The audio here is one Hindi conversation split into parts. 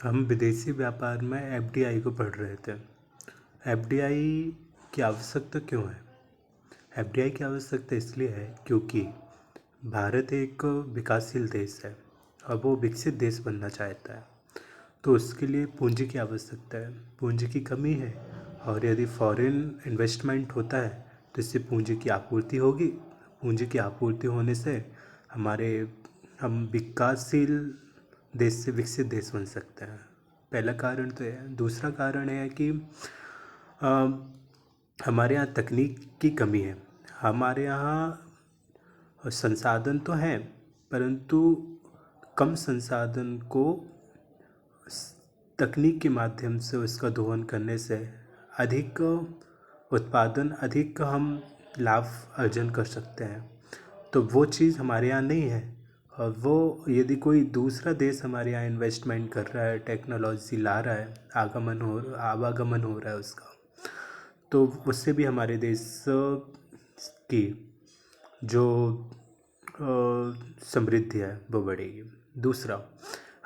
हम विदेशी व्यापार में एफडीआई को पढ़ रहे थे। एफडीआई की आवश्यकता क्यों है? एफडीआई की आवश्यकता इसलिए है क्योंकि भारत एक विकासशील देश है और वो विकसित देश बनना चाहता है। तो उसके लिए पूंजी की आवश्यकता है, पूंजी की कमी है। और यदि फॉरेन इन्वेस्टमेंट होता है तो इससे पूंजी की आपूर्ति होगी। पूंजी की आपूर्ति होने से हमारे हम विकासशील देश से विकसित देश बन सकते हैं। पहला कारण तो है। दूसरा कारण है कि अ, हमारे यहाँ तकनीक की कमी है। हमारे यहाँ संसाधन तो हैं, परंतु कम संसाधन को तकनीक के माध्यम से उसका दोहन करने से अधिक उत्पादन, अधिक हम लाभ अर्जन कर सकते हैं। तो वो चीज़ हमारे यहाँ नहीं है। और वो यदि कोई दूसरा देश हमारे यहाँ इन्वेस्टमेंट कर रहा है, टेक्नोलॉजी ला रहा है, आवागमन हो रहा है उसका, तो उससे भी हमारे देश की जो समृद्धि है वो बढ़ेगी। दूसरा,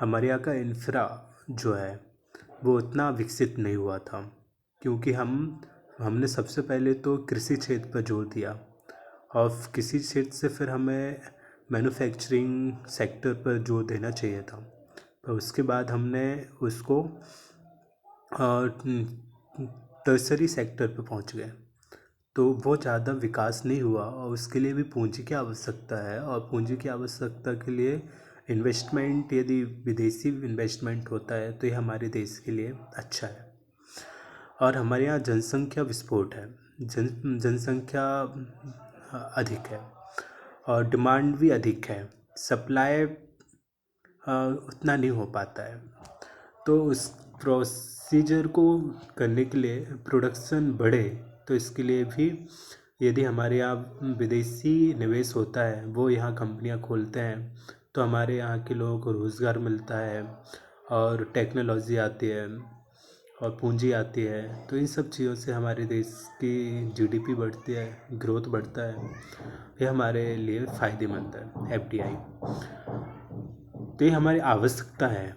हमारे यहाँ का इंफ्रा जो है वो उतना विकसित नहीं हुआ था, क्योंकि हमने सबसे पहले तो कृषि क्षेत्र पर जोर दिया और कृषि क्षेत्र से फिर हमें मैन्युफैक्चरिंग सेक्टर पर जोर देना चाहिए था। तो उसके बाद हमने उसको टर्सरी सेक्टर पर पहुंच गए, तो वो ज़्यादा विकास नहीं हुआ और उसके लिए भी पूंजी की आवश्यकता है। और पूंजी की आवश्यकता के लिए इन्वेस्टमेंट, यदि विदेशी इन्वेस्टमेंट होता है तो ये हमारे देश के लिए अच्छा है। और हमारे यहाँ जनसंख्या विस्फोट है, जनसंख्या अधिक है और डिमांड भी अधिक है। सप्लाई उतना नहीं हो पाता है। तो उस प्रोसीजर को करने के लिए, प्रोडक्शन बढ़े, तो इसके लिए भी यदि हमारे यहाँ विदेशी निवेश होता है, वो यहाँ कंपनियाँ खोलते हैं, तो हमारे यहाँ के लोगों को रोज़गार मिलता है और टेक्नोलॉजी आती है और पूंजी आती है। तो इन सब चीज़ों से हमारे देश की जीडीपी बढ़ती है, ग्रोथ बढ़ता है। ये हमारे लिए फ़ायदेमंद है एफडीआई। तो ये हमारी आवश्यकता है।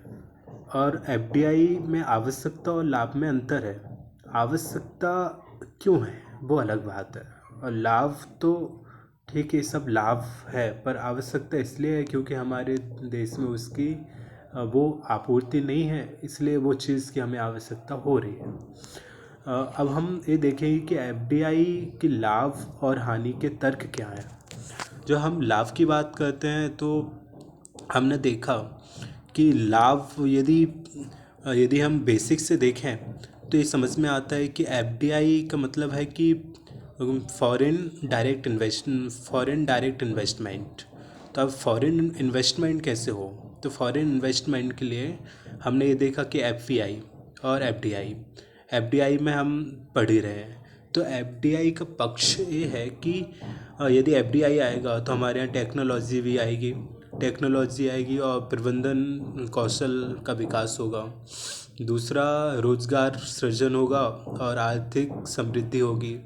और एफडीआई में आवश्यकता और लाभ में अंतर है। आवश्यकता क्यों है वो अलग बात है, और लाभ तो ठीक है, सब लाभ है, पर आवश्यकता इसलिए है क्योंकि हमारे देश में उसकी वो आपूर्ति नहीं है, इसलिए वो चीज़ की हमें आवश्यकता हो रही है। अब हम ये देखेंगे कि एफडीआई के लाभ और हानि के तर्क क्या हैं। जो हम लाभ की बात करते हैं तो हमने देखा कि लाभ, यदि हम बेसिक से देखें तो ये समझ में आता है कि एफडीआई का मतलब है कि फॉरेन डायरेक्ट इन्वेस्टमेंट। तो अब फॉरेन इन्वेस्टमेंट कैसे हो? तो फॉरेन इन्वेस्टमेंट के लिए हमने ये देखा कि एफपीआई और एफडीआई में हम पढ़ ही रहे हैं। तो एफडीआई का पक्ष ये है कि यदि एफडीआई आएगा तो हमारे यहाँ टेक्नोलॉजी आएगी और प्रबंधन कौशल का विकास होगा। दूसरा, रोजगार सृजन होगा और आर्थिक समृद्धि होगी।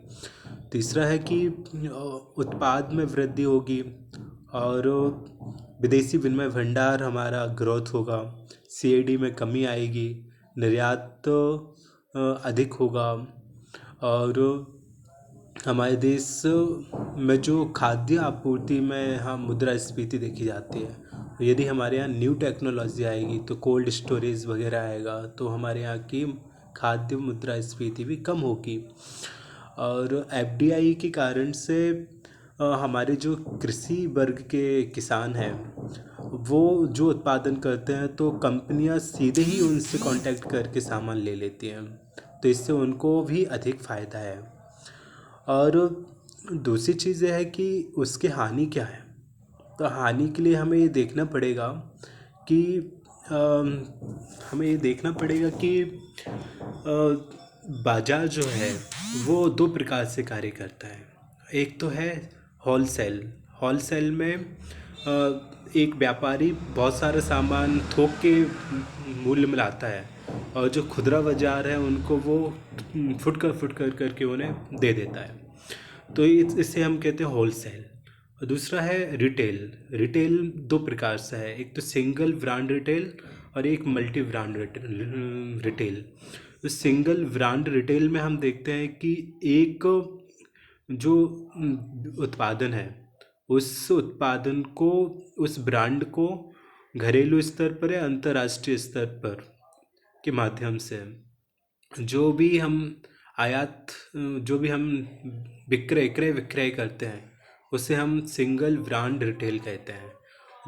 तीसरा है कि उत्पाद में वृद्धि होगी और विदेशी विनिमय भंडार हमारा ग्रोथ होगा। सीएडी में कमी आएगी, निर्यात तो अधिक होगा। और हमारे देश में जो खाद्य आपूर्ति में मुद्रास्फीति देखी जाती है, यदि हमारे यहाँ न्यू टेक्नोलॉजी आएगी तो कोल्ड स्टोरेज वगैरह आएगा, तो हमारे यहाँ की खाद्य मुद्रास्फीति भी कम होगी। और एफडीआई के कारण से हमारे जो कृषि वर्ग के किसान हैं वो जो उत्पादन करते हैं, तो कंपनियां सीधे ही उनसे कांटेक्ट करके सामान ले लेती हैं, तो इससे उनको भी अधिक फ़ायदा है। और दूसरी चीज़ ये है कि उसके हानि क्या है। तो हानि के लिए हमें ये देखना पड़ेगा कि बाज़ार जो है वो दो प्रकार से कार्य करता है। एक तो है होलसेल में एक व्यापारी बहुत सारा सामान थोक के मूल्य में लाता है, और जो खुदरा बाज़ार है उनको वो फुट कर करके उन्हें दे देता है। तो इसे हम कहते हैं होलसेल। और दूसरा है रिटेल। रिटेल दो प्रकार से है, एक तो सिंगल ब्रांड रिटेल और एक मल्टी ब्रांड रिटेल। तो सिंगल ब्रांड रिटेल में हम देखते हैं कि एक जो उत्पादन है, उस उत्पादन को, उस ब्रांड को घरेलू स्तर पर या अंतर्राष्ट्रीय स्तर पर के माध्यम से जो भी हम आयात, जो भी हम विक्रय क्रय विक्रय करते हैं, उसे हम सिंगल ब्रांड रिटेल कहते हैं।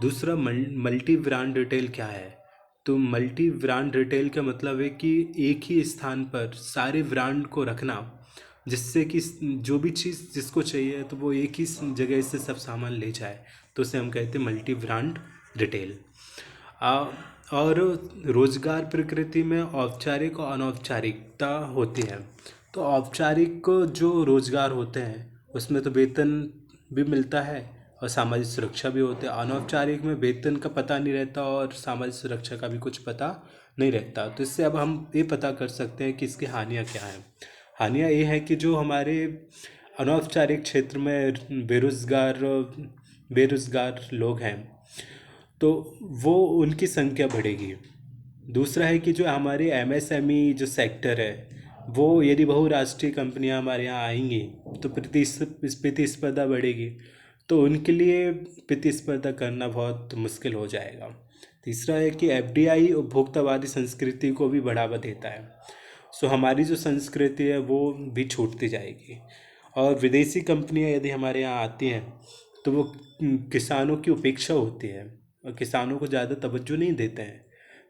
दूसरा मल्टी ब्रांड रिटेल क्या है? तो मल्टी ब्रांड रिटेल का मतलब है कि एक ही स्थान पर सारे ब्रांड को रखना, जिससे कि जो भी चीज़ जिसको चाहिए तो वो एक ही जगह से सब सामान ले जाए, तो उसे हम कहते हैं मल्टी ब्रांड रिटेल। आ, और रोजगार प्रकृति में औपचारिक और अनौपचारिकता होती है। तो औपचारिक जो रोजगार होते हैं उसमें तो वेतन भी मिलता है और सामाजिक सुरक्षा भी होती है। अनौपचारिक में वेतन का पता नहीं रहता और सामाजिक सुरक्षा का भी कुछ पता नहीं रहता। तो इससे अब हम ये पता कर सकते हैं कि इसकी हानियाँ क्या हैं। हानियाँ ये है कि जो हमारे अनौपचारिक क्षेत्र में बेरोजगार लोग हैं, तो वो उनकी संख्या बढ़ेगी। दूसरा है कि जो हमारे एमएसएमई जो सेक्टर है, वो यदि बहुराष्ट्रीय कंपनियां हमारे यहाँ आएंगी तो प्रतिस्पर्धा बढ़ेगी, तो उनके लिए प्रतिस्पर्धा करना बहुत मुश्किल हो जाएगा। तीसरा है कि एफडीआई उपभोक्तावादी संस्कृति को भी बढ़ावा देता है। सो हमारी जो संस्कृति है वो भी छूटती जाएगी। और विदेशी कंपनियां यदि हमारे यहाँ आती हैं तो वो किसानों की उपेक्षा होती है और किसानों को ज़्यादा तवज्जो नहीं देते हैं,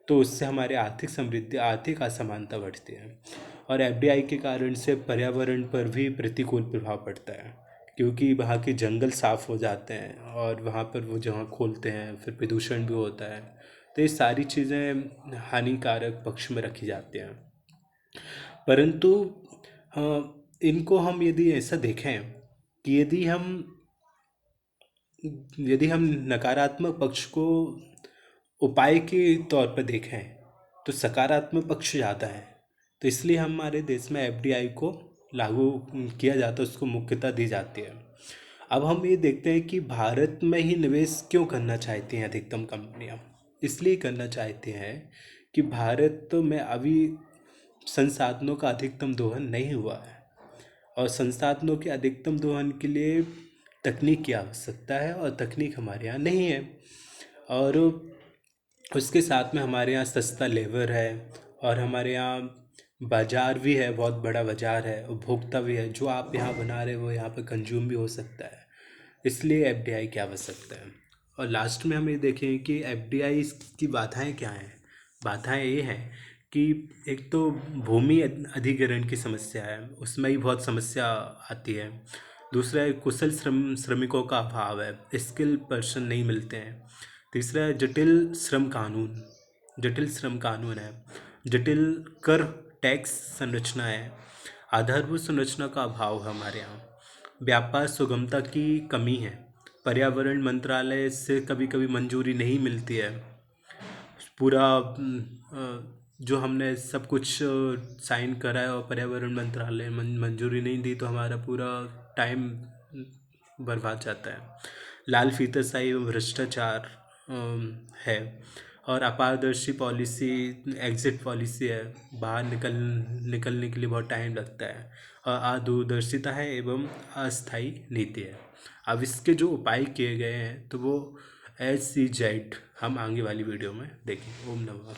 तो उससे हमारे आर्थिक समृद्धि, आर्थिक असमानता बढ़ती है। और एफडीआई के कारण से पर्यावरण पर भी प्रतिकूल प्रभाव पड़ता है, क्योंकि वहाँ के जंगल साफ हो जाते हैं और वहाँ पर वो जहाँ खोलते हैं फिर प्रदूषण भी होता है। तो ये सारी चीज़ें हानिकारक पक्ष में रखी जाती हैं। परंतु इनको हम यदि ऐसा देखें कि यदि हम नकारात्मक पक्ष को उपाय के तौर पर देखें तो सकारात्मक पक्ष ज़्यादा है। तो इसलिए हमारे देश में एफडीआई को लागू किया जाता है, उसको मुख्यता दी जाती है। अब हम ये देखते हैं कि भारत में ही निवेश क्यों करना चाहती हैं अधिकतम कंपनियां। इसलिए करना चाहते हैं कि भारत में अभी संसाधनों का अधिकतम दोहन नहीं हुआ है, और संसाधनों के अधिकतम दोहन के लिए तकनीक की आवश्यकता है और तकनीक हमारे यहाँ नहीं है। और उसके साथ में हमारे यहाँ सस्ता लेबर है और हमारे यहाँ बाज़ार भी है, बहुत बड़ा बाज़ार है, उपभोक्ता भी है। जो आप यहाँ बना रहे हो वो यहाँ पे कंज्यूम भी हो सकता है, इसलिए एफडीआई की आवश्यकता है। और लास्ट में हम ये देखें कि एफडीआई की बाधाएं क्या हैं। बाधाएं ये हैं कि एक तो भूमि अधिग्रहण की समस्या है, उसमें ही बहुत समस्या आती है। दूसरा है कुशल श्रमिकों का अभाव है, स्किल पर्सन नहीं मिलते हैं। तीसरा है जटिल श्रम कानून है, जटिल कर टैक्स संरचना है, आधारभूत संरचना का अभाव है हमारे यहाँ, व्यापार सुगमता की कमी है, पर्यावरण मंत्रालय से कभी कभी मंजूरी नहीं मिलती है। पूरा जो हमने सब कुछ साइन करा है और पर्यावरण मंत्रालय मंजूरी नहीं दी, तो हमारा पूरा टाइम बर्बाद जाता है। लाल फीताशाही एवं भ्रष्टाचार है, और अपारदर्शी पॉलिसी, एग्जिट पॉलिसी है, बाहर निकलने के लिए बहुत टाइम लगता है, और अदूरदर्शिता है एवं अस्थायी नीति है। अब इसके जो उपाय किए गए हैं तो वो SCZ हम आगे वाली वीडियो में देखेंगे। ओम नमः।